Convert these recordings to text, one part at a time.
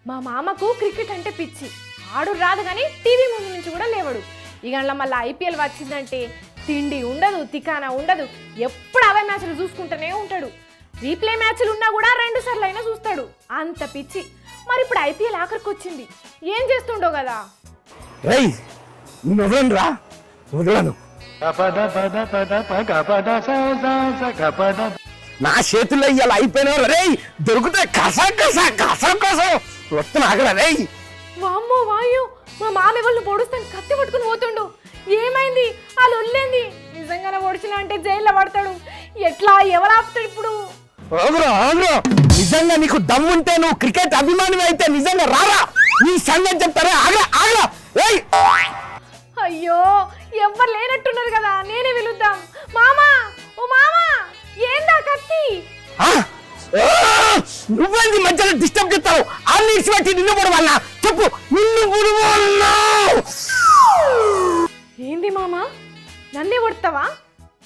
మా మామకు క్రికెట్ అంటే పిచ్చి. ఆడు రాదు కానీ టీవీ ముందు నుంచి కూడా లేవడు. ఇక మళ్ళీ ఐపీఎల్ వచ్చిందంటే తిండి ఉండదు, తికానా ఉండదు. ఎప్పుడు అవే మ్యాచ్లు చూసుకుంటూనే ఉంటాడు. రీప్లే మ్యాచ్లు ఉన్నా కూడా 2 సార్లు అయినా చూస్తాడు. అంత పిచ్చి. మరి ఇప్పుడు ఐపీఎల్ ఆఖరికి వచ్చింది, ఏం చేస్తుండో కదా. నా చేతుల్లో ఇవాళ అయిపోయిన రే దొరికితే కసా కసా కసం కసం వస్తున్నా ఆగరా రే. వామ్మో వాయో, మా మామ ఎవరిని పొడుస్తాను కత్తి పట్టుకుని పోతుండు. ఏమైంది? వాళ్ళు వదిలేంది. నిజంగానే పొడిచిన అంటే జైల్లో పడతాడు. ఎట్లా ఎవరు ఆపుతాడు ఇప్పుడు? నిజంగా నీకు దమ్ముంటే నువ్వు క్రికెట్ అభిమాని అయితే నిజంగా రారా, నీ సంగతి చెప్తారా. ఆగరా ఆగరా. అయ్యో ఎవ్వరు లేనట్టున్నారు కదా, నేనే పిలుద్దాం. మామా, ఓ మామా, ఏందా కత్తి? నువ్వేంది మధ్యలో డిస్టర్బ్ చేస్తావు? అన్ని ఇచ్చిపెట్టి నిన్ను పొడవన్నా చెప్పు, నిన్ను పొడవన్నా. ఏంది మామా, నన్నే కొడతావా?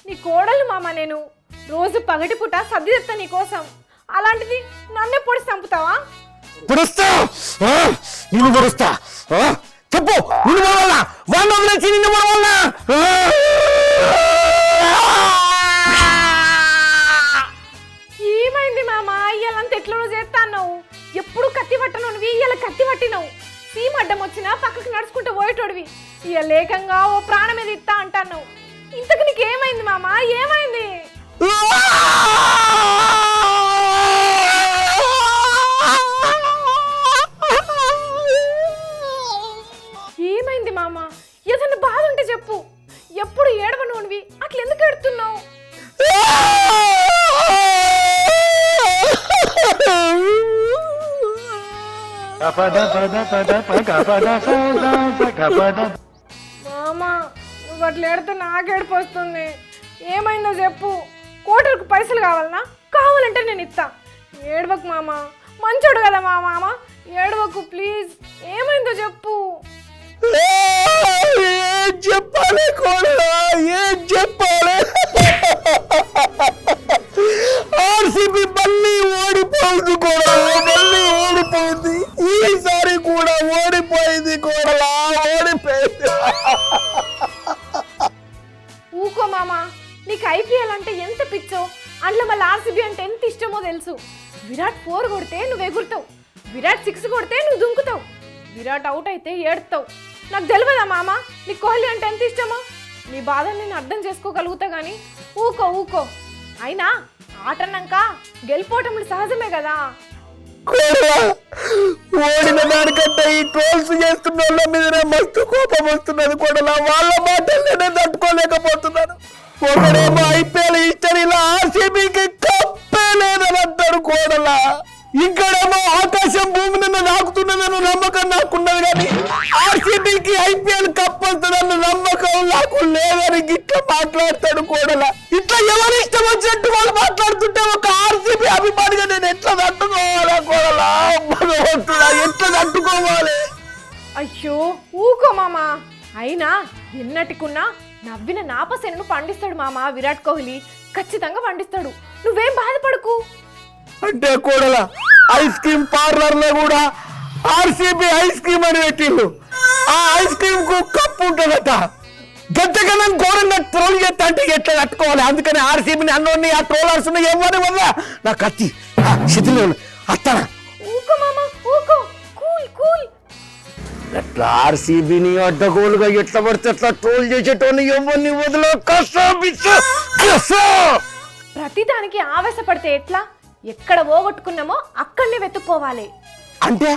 నీ కోడలు మామ, నేను రోజు పగటిపూట సర్ది తెస్తా నీ కోసం. అలాంటిది నన్నే పొడి చంపుతావా? పొడుస్తా, నిన్ను పొడుస్తా. చెప్పు, నిన్ను పొడవన్నా, వాళ్ళ నిన్ను పొడవన్నా. ఏమైంది మామ? ఇయ్యాలంత ఎట్లా చేస్తాన్నావు? ఎప్పుడు కత్తి పట్టనువి, ఇయ్యాల కత్తి పట్టినావు. సీమ అడ్డం వచ్చినా పక్కకు నడుచుకుంటూ పోయేటోడివి. ఇక లేకంగా ఓ ప్రాణం మీద ఇస్తా అంటాన్నావు. ఇంతకు నీకు ఏమైంది మామ? ఏమైంది? ఏమైంది మామ? ఏదన్నా బాధ ఉంటే చెప్పు. ఎప్పుడు ఏడవనువి, అట్లా ఎందుకు ఏడుతున్నావు? మామా, నువ్వు అట్లా ఏడితే నాకు ఏడుపు వస్తుంది. ఏమైందో చెప్పు. కోటలకు పైసలు కావాలనా? కావాలంటే నేను ఇస్తా. ఏడవకు మామ, మంచోడు కదా మా మామ. ఏడవకు ప్లీజ్. ఏమైందో చెప్పు. ఏం చెప్పాలి కోడలా, ఏం చెప్పాలి? ఆర్సీబీ మళ్ళీ ఓడిపోయింది కోడలా, మళ్ళీ ఓడిపోయింది. ఈసారి కూడా ఓడిపోయింది కోడలా, ఓడిపోయింది. ఊకో మామ, నీకు ఐపీఎల్ అంటే ఎంత పిచ్చో, అందులో మళ్ళీ ఆర్సీబీ అంటే ఎంత ఇష్టమో తెలుసు. విరాట్ 4 కొడితే నువ్వు ఎగురుతావు, విరాట్ 6 కొడితే నువ్వు దుంకుతావు, విరాట్ అవుట్ అయితే ఏడుతావు. నాకు తెలియదా మామ నీకు కోహ్లీ అంటే ఎంత ఇష్టమో? నీ బాధను నేను అర్థం చేసుకోగలుగుతా కానీ ఊకో ఊకో. అయినా ఆటన్నాక గెలిపోవటం సహజమే కదా. ఓడిన దానికంటే ఈ ట్రోల్స్ చేస్తున్న వాళ్ళ మీద మస్తు కోపం వస్తున్నది కోడలా. వాళ్ళ మాటలు నేనే తట్టుకోలేకపోతున్నాను. ఒకడేమో ఐపీఎల్ హిస్టరీలో ఆర్సీబీకి కప్పే లేదని అంటాడు కోడలా, ఇంకడేమో ఆకాశం భూమి నిన్న నాకుతున్నదన్న నమ్మకం నాకున్నది కానీ ఆర్సీబీకి ఐపీఎల్ కప్ వస్తుందన్న నమ్మకం నాకు లేదని గిట్లా మాట్లాడతాడు కోడలా. ఇట్లా ఎవరి ఇష్టం వచ్చినట్టు వాళ్ళు మాట్లాడుతుంటే ఒక ఆర్సీబీ అభిమానిగా నేను ఎట్లా తట్టుకోవాలా కోడలా? భగవంతుడా, ఎట్లా తట్టుకోవాలి? అయ్యో ఊకో మామ. అయినా ఎన్నటికున్నా నవ్విన నాపసేనను పండిస్తాడు మామ విరాట్ కోహ్లీ. ఖచ్చితంగా పండిస్తాడు, నువ్వేం బాధపడకు. అంటే కోడలా, ఐస్ క్రీమ్ పార్లర్ లో కూడా ఆర్సీబీ ఐస్ క్రీమ్ అని పెట్టిండు. ఆ ఐస్ క్రీమ్ కు కప్పు ఉంటుందట. గంటకన్నా ఘోరంగా ట్రోల్ చేస్తా అంటే ఎట్లా తట్టుకోవాలి? అందుకని ఆర్సీబీని అన్నోని ఆ ట్రోలర్స్ ఎవరి వల్ల నా కత్తి శిథిలో అత్తనా. ఊకో మామ ఊకో, కూల్ కూల్. ఎట్లా ఆర్సీబీని అడ్డగోలుగా ఎట్లా పడితే ఎట్లా ట్రోల్ చేసేటోని ఎవరిని వదిలో ప్రతిదానికి ఆవేశపడితే ఎట్లా? ఎక్కడ పోగొట్టుకున్నామో అక్కడనే వెతుక్కోవాలి. అంటే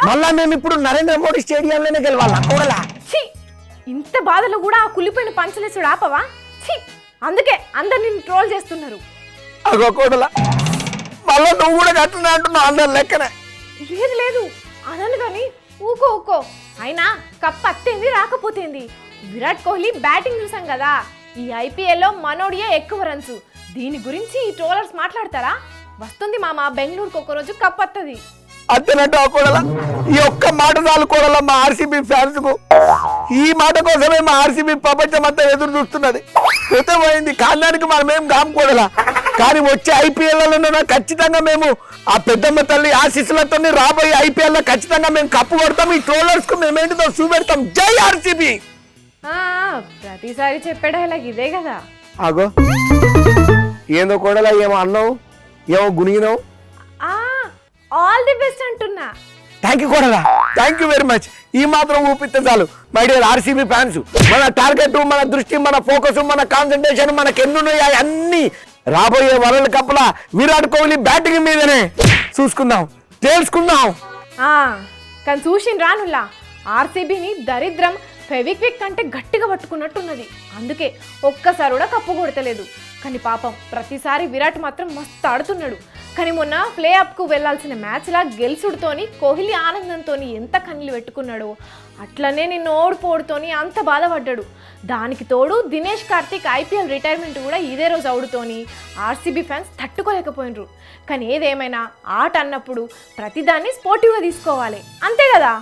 మళ్ళా మేము ఇప్పుడు నరేంద్ర మోడీ స్టేడియంలోనే గెలవాలా కోడలా? ఛీ, ఇంత బాధలో కూడా ఆ కులిపోయిన పంచలేసుడు ఆపవా? ఛీ, అందుకే అందరు నిన్ను ట్రోల్ చేస్తున్నారు. అగో కోడలా, మళ్ళా నువ్వు కూడా గట్లనే అంటున్నావు అందరు లెక్కనే. లేదు లేదు అనను కానీ ఊకో ఊకో. అయినా కప్ అత్తేంది రాకపోతేంది, విరాట్ కోహ్లీ బ్యాటింగ్ చూసాం కదా. ఈ ఐపీఎల్లో మనోడియే ఎక్కువ రన్స్. దీని గురించి ఈ ట్రోలర్స్ మాట్లాడతారా? వస్తుంది మామ, బెంగళూరుకు ఒకరోజు కప్ వస్తుంది. అంతేనట్టు కోడలా, ఈ ఒక్క మాట చాలు కోడలా మా ఆర్సీబీ ఫ్యాన్స్ కు. ఈ మాట కోసమే మా ఆర్సీబీ ప్రపంచం అంతా ఎదురు చూస్తున్నది. పోతే పోయింది, కాలానికి మనమేం కాము కోడలా. కానీ వచ్చే ఐపీఎల్ ఖచ్చితంగా మేము ఆ పెద్దమ్మ తల్లి ఆశీస్సులతో రాబోయే ఐపీఎల్ లో ఖచ్చితంగా మేము కప్పు కొడతాం. ఈ ట్రోలర్స్ కు మేమేంటిదో చూపెడతాం. జై ఆర్సీబీ. ప్రతిసారి చెప్పే డైలాగ్ ఇదే కదా. ఆగో ఏందో కూడా ఏమో అన్నావు, ఏమో గునిగినావు. ఆల్ ది బెస్ట్ అంటున్నా. థ్యాంక్ యూ కూడా, థ్యాంక్ యూ వెరీ మచ్. ఈ మాత్రం ఊపిస్తే చాలు మై డియర్ ఆర్సీబీ ఫ్యాన్స్. మన టార్గెట్, మన దృష్టి, మన ఫోకస్, మన కాన్సన్ట్రేషన్ మనకు ఎన్నున్నాయి అన్ని రాబోయే వరల్డ్ కప్ లా విరాట్ కోహ్లీ బ్యాటింగ్ మీదనే చూసుకుందాం, తెలుసుకుందాం. కానీ చూసిన రానుల్లా ఆర్సీబీని దరిద్రం ఫెవిక్విక్ కంటే గట్టిగా పట్టుకున్నట్టున్నది. అందుకే ఒక్కసారి కూడా కప్పు కొడతలేదు. కానీ పాపం ప్రతిసారి విరాట్ మాత్రం మస్తు ఆడుతున్నాడు. కానీ మొన్న ప్లే ఆఫ్కు వెళ్లాల్సిన మ్యాచ్లా గెలుసుడుతోని కోహ్లీ ఆనందంతో ఎంత కన్నీళ్ళు పెట్టుకున్నాడో అట్లనే నిన్ను ఓడిపోడుతోని అంత బాధపడ్డాడు. దానికి తోడు దినేష్ కార్తిక్ ఐపీఎల్ రిటైర్మెంట్ కూడా ఇదే రోజు అవుడుతోని ఆర్సీబీ ఫ్యాన్స్ తట్టుకోలేకపోయినరు. కానీ ఏదేమైనా ఆట అన్నప్పుడు ప్రతిదాన్ని స్పోర్టివ్గా తీసుకోవాలి, అంతే కదా.